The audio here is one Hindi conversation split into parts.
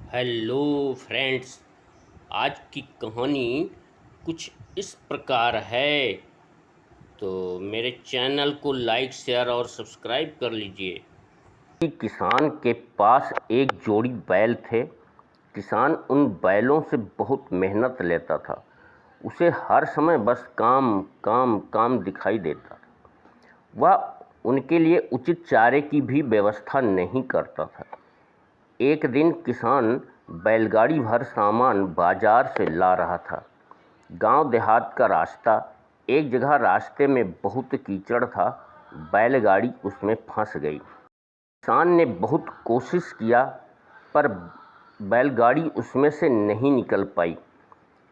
Hello friends. आज की कहानी कुछ इस प्रकार है, तो मेरे चैनल को लाइक शेयर और सब्सक्राइब कर लीजिए। किसान के पास एक जोड़ी बैल थे। किसान उन बैलों से बहुत मेहनत लेता था। उसे हर समय बस काम काम काम दिखाई देता था। वह उनके लिए उचित चारे की भी व्यवस्था नहीं करता था। एक दिन किसान बैलगाड़ी भर सामान बाजार से ला रहा था। गांव देहात का रास्ता। एक जगह रास्ते में बहुत कीचड़ था। बैलगाड़ी उसमें फंस गई। किसान ने बहुत कोशिश किया, पर बैलगाड़ी उसमें से नहीं निकल पाई।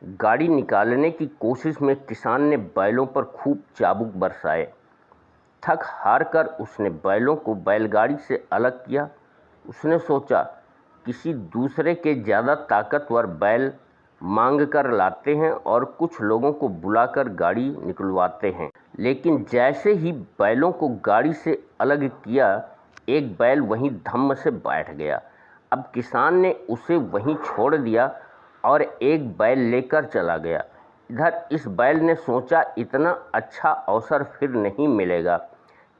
गाड़ी निकालने की कोशिश में किसान ने बैलों पर खूब चाबुक बरसाए। थक हार कर उसने बैलों को बैलगाड़ी से अलग किया। उसने सोचा, किसी दूसरे के ज़्यादा ताकतवर बैल मांग कर लाते हैं और कुछ लोगों को बुलाकर गाड़ी निकलवाते हैं। लेकिन जैसे ही बैलों को गाड़ी से अलग किया, एक बैल वहीं धम्म से बैठ गया। अब किसान ने उसे वहीं छोड़ दिया और एक बैल लेकर चला गया। इधर इस बैल ने सोचा, इतना अच्छा अवसर फिर नहीं मिलेगा।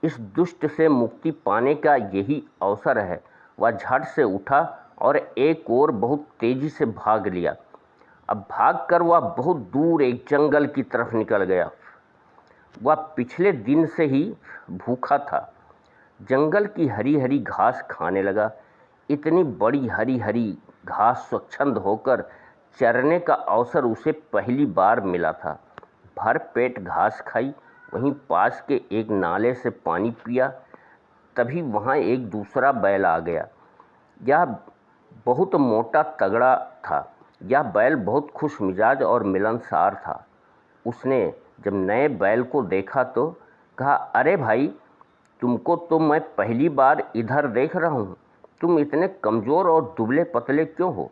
इस दुष्ट से मुक्ति पाने का यही अवसर है। वह झट से उठा और एक और बहुत तेजी से भाग लिया। अब भागकर वह बहुत दूर एक जंगल की तरफ निकल गया। वह पिछले दिन से ही भूखा था। जंगल की हरी हरी घास खाने लगा। इतनी बड़ी हरी हरी घास स्वच्छंद होकर चरने का अवसर उसे पहली बार मिला था। भर पेट घास खाई, वहीं पास के एक नाले से पानी पिया। तभी वहाँ एक दूसरा बैल आ गया। यह बहुत मोटा तगड़ा था। यह बैल बहुत खुश मिजाज और मिलनसार था। उसने जब नए बैल को देखा तो कहा, अरे भाई, तुमको तो मैं पहली बार इधर देख रहा हूँ। तुम इतने कमज़ोर और दुबले पतले क्यों हो?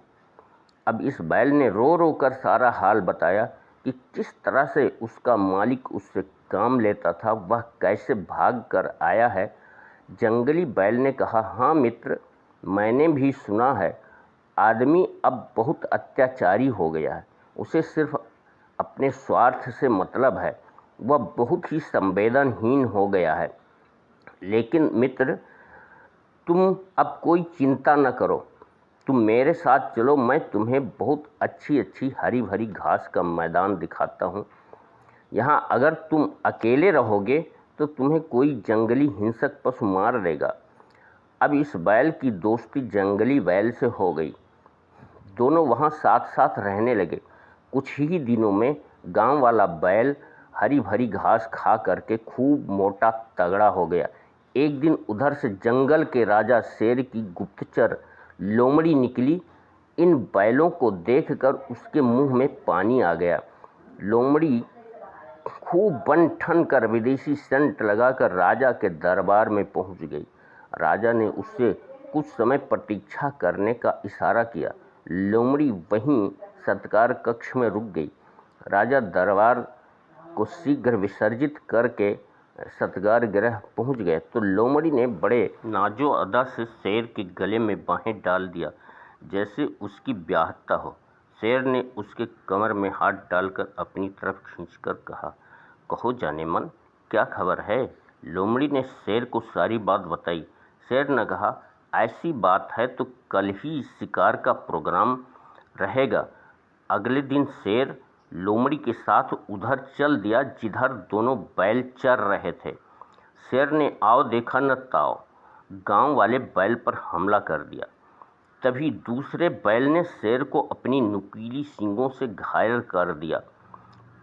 अब इस बैल ने रो रो कर सारा हाल बताया कि किस तरह से उसका मालिक उससे काम लेता था, वह कैसे भाग कर आया है। जंगली बैल ने कहा, हाँ मित्र, मैंने भी सुना है। आदमी अब बहुत अत्याचारी हो गया है। उसे सिर्फ अपने स्वार्थ से मतलब है। वह बहुत ही संवेदनहीन हो गया है। लेकिन मित्र, तुम अब कोई चिंता न करो। तुम मेरे साथ चलो, मैं तुम्हें बहुत अच्छी अच्छी हरी भरी घास का मैदान दिखाता हूँ। यहाँ अगर तुम अकेले रहोगे तो तुम्हें कोई जंगली हिंसक पशु मार देगा। अब इस बैल की दोस्ती जंगली बैल से हो गई। दोनों वहाँ साथ साथ रहने लगे। कुछ ही दिनों में गांव वाला बैल हरी भरी घास खा करके खूब मोटा तगड़ा हो गया। एक दिन उधर से जंगल के राजा शेर की गुप्तचर लोमड़ी निकली। इन बैलों को देखकर उसके मुंह में पानी आ गया। लोमड़ी खूब बन ठन कर विदेशी सेंट लगाकर राजा के दरबार में पहुंच गई। राजा ने उससे कुछ समय प्रतीक्षा करने का इशारा किया। लोमड़ी वहीं सत्कार कक्ष में रुक गई। राजा दरबार को शीघ्र विसर्जित करके सत्कार गृह पहुंच गए तो लोमड़ी ने बड़े नाजो अदा से शेर के गले में बाहें डाल दिया, जैसे उसकी ब्याहता हो। शेर ने उसके कमर में हाथ डालकर अपनी तरफ खींचकर कहा, कहो जाने मन, क्या खबर है? लोमड़ी ने शेर को सारी बात बताई। शेर ने कहा, ऐसी बात है तो कल ही शिकार का प्रोग्राम रहेगा। अगले दिन शेर लोमड़ी के साथ उधर चल दिया जिधर दोनों बैल चर रहे थे। शेर ने आओ देखा न ताओ, गांव वाले बैल पर हमला कर दिया। तभी दूसरे बैल ने शेर को अपनी नुकीली सींगों से घायल कर दिया।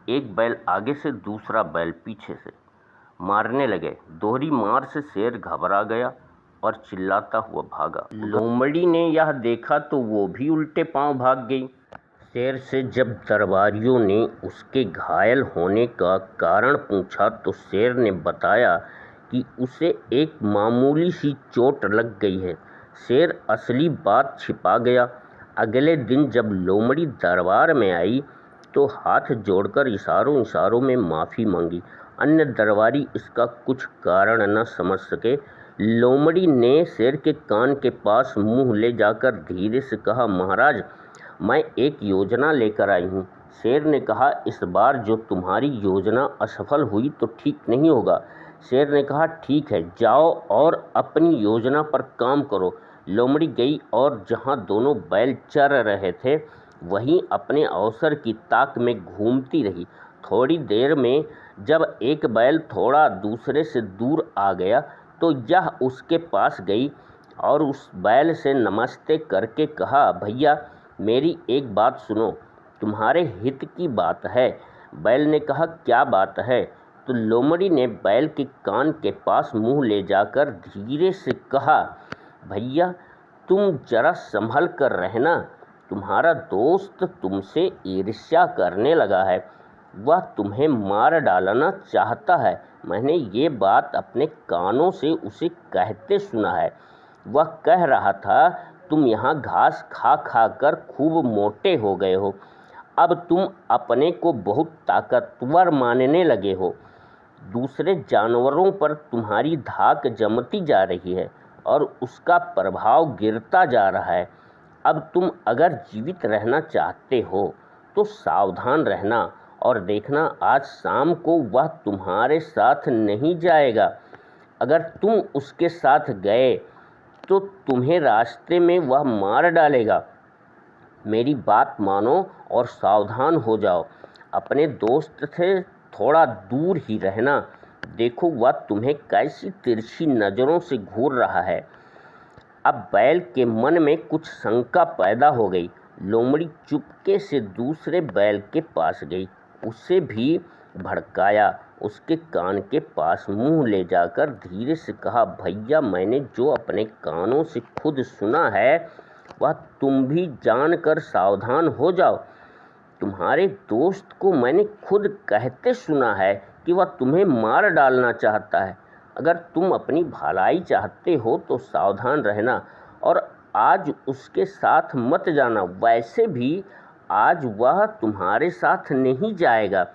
एक बैल आगे से, दूसरा बैल पीछे से मारने लगे। दोहरी मार से शेर घबरा गया और चिल्लाता हुआ भागा। लोमड़ी ने यह देखा तो वो भी उल्टे पांव भाग गई। शेर से जब दरबारियों ने उसके घायल होने का कारण पूछा तो शेर ने बताया कि उसे एक मामूली सी चोट लग गई है। शेर असली बात छिपा गया। अगले दिन जब लोमड़ी दरबार में आई तो हाथ जोड़कर इशारों इशारों में माफ़ी मांगी। अन्य दरबारी इसका कुछ कारण न समझ सके। लोमड़ी ने शेर के कान के पास मुंह ले जाकर धीरे से कहा, महाराज, मैं एक योजना लेकर आई हूँ। शेर ने कहा, इस बार जो तुम्हारी योजना असफल हुई तो ठीक नहीं होगा। शेर ने कहा, ठीक है, जाओ और अपनी योजना पर काम करो। लोमड़ी गई और जहाँ दोनों बैल चर रहे थे वहीं अपने अवसर की ताक में घूमती रही। थोड़ी देर में जब एक बैल थोड़ा दूसरे से दूर आ गया तो यह उसके पास गई और उस बैल से नमस्ते करके कहा, भैया, मेरी एक बात सुनो, तुम्हारे हित की बात है। बैल ने कहा, क्या बात है? तो लोमड़ी ने बैल के कान के पास मुंह ले जाकर धीरे से कहा, भैया, तुम जरा संभल कर रहना, तुम्हारा दोस्त तुमसे ईर्ष्या करने लगा है, वह तुम्हें मार डालना चाहता है। मैंने ये बात अपने कानों से उसे कहते सुना है। वह कह रहा था, तुम यहाँ घास खा खा कर खूब मोटे हो गए हो, अब तुम अपने को बहुत ताकतवर मानने लगे हो, दूसरे जानवरों पर तुम्हारी धाक जमती जा रही है और उसका प्रभाव गिरता जा रहा है। अब तुम अगर जीवित रहना चाहते हो तो सावधान रहना और देखना, आज शाम को वह तुम्हारे साथ नहीं जाएगा। अगर तुम उसके साथ गए तो तुम्हें रास्ते में वह मार डालेगा। मेरी बात मानो और सावधान हो जाओ। अपने दोस्त से थोड़ा दूर ही रहना। देखो वह तुम्हें कैसी तिरछी नज़रों से घूर रहा है। अब बैल के मन में कुछ शंका पैदा हो गई। लोमड़ी चुपके से दूसरे बैल के पास गई, उसे भी भड़काया, उसके कान के पास मुंह ले जाकर धीरे से कहा, भैया, मैंने जो अपने कानों से खुद सुना है वह तुम भी जानकर सावधान हो जाओ। तुम्हारे दोस्त को मैंने खुद कहते सुना है कि वह तुम्हें मार डालना चाहता है। अगर तुम अपनी भलाई चाहते हो तो सावधान रहना और आज उसके साथ मत जाना। वैसे भी आज वह तुम्हारे साथ नहीं जाएगा।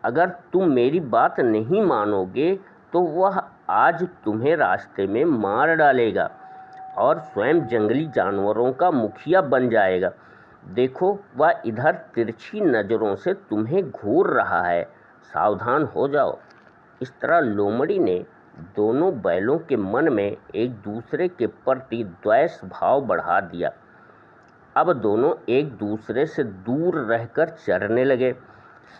अगर तुम मेरी बात नहीं मानोगे तो वह आज तुम्हें रास्ते में मार डालेगा और स्वयं जंगली जानवरों का मुखिया बन जाएगा। देखो वह इधर तिरछी नज़रों से तुम्हें घूर रहा है, सावधान हो जाओ। इस तरह लोमड़ी ने दोनों बैलों के मन में एक दूसरे के प्रति द्वेष भाव बढ़ा दिया। अब दोनों एक दूसरे से दूर रहकर चरने लगे।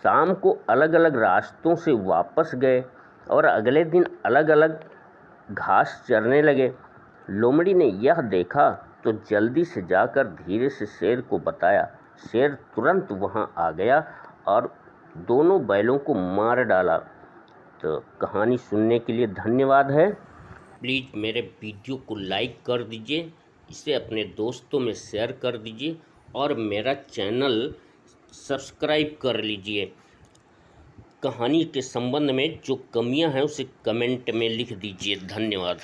शाम को अलग अलग रास्तों से वापस गए और अगले दिन अलग अलग घास चरने लगे। लोमड़ी ने यह देखा तो जल्दी से जाकर धीरे से शेर को बताया। शेर तुरंत वहां आ गया और दोनों बैलों को मार डाला। तो कहानी सुनने के लिए धन्यवाद है। प्लीज़ मेरे वीडियो को लाइक कर दीजिए, इसे अपने दोस्तों में शेयर कर दीजिए और मेरा चैनल सब्सक्राइब कर लीजिए। कहानी के संबंध में जो कमियां हैं उसे कमेंट में लिख दीजिए। धन्यवाद।